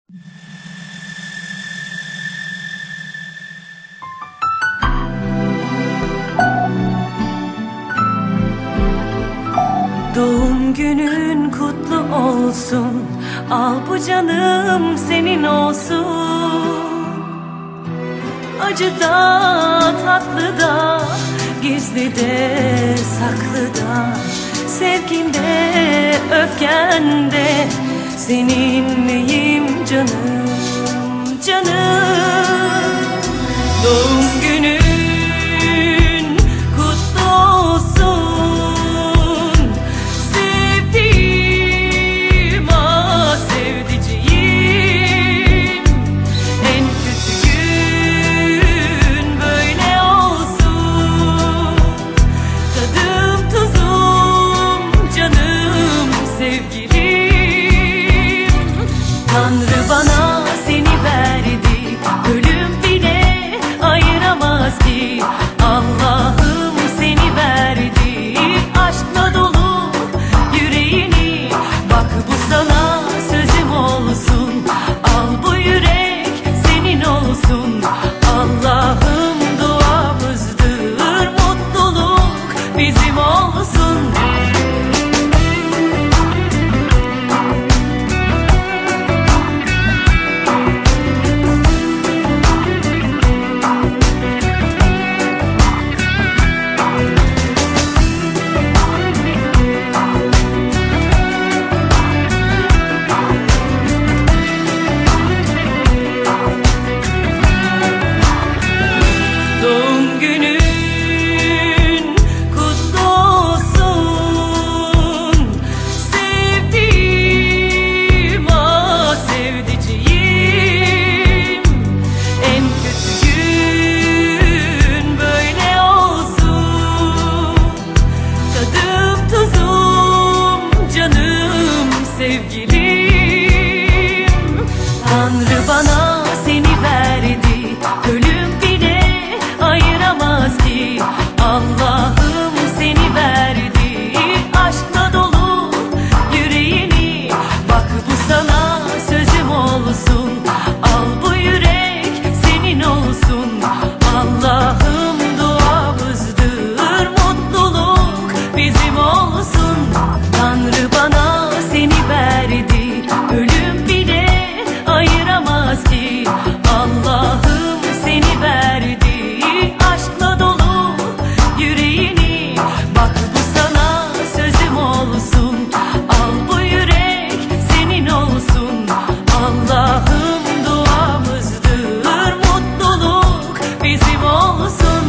Doğum günün kutlu olsun, al bu canım senin olsun. Acıda, tatlıda, gizlide, saklıda, sevginde, öfkende seninleyim canım, canım. Doğum günün kutlu olsun, sevdiğim, ah sevdiceğim. En kötü gün böyle olsun, tadım tuzum, canım sevgilim. Tanrı bana seni verdi, ölüm bile ayıramaz ki. Allah'ım seni verdi, aşkla dolu yüreğini. Bak bu sana sözüm olsun, al bu yürek senin olsun. Allah'ım duamızdır, mutluluk bizim olsun. Doğum günün kutlu olsun, sevdiğim, ah sevdiceğim. En kötü gün böyle olsun, tadım tuzum, canım sevgilim. Tanrı bana seni verdi, ölüm bile ayıramaz ki. Allah'ım seni verdi, aşkla dolu yüreğini. Bak bu sana sözüm olsun, al bu yürek senin olsun. Allah'ım duamızdır, mutluluk bizim olsun. Tanrı bana seni verdi, ölüm bile ayıramaz ki. Allah'ım seni verdi, aşkla dolu yüreğini. Bak bu sana sözüm olsun, al bu yürek senin olsun. Allah'ım duamızdır, mutluluk bizim olsun.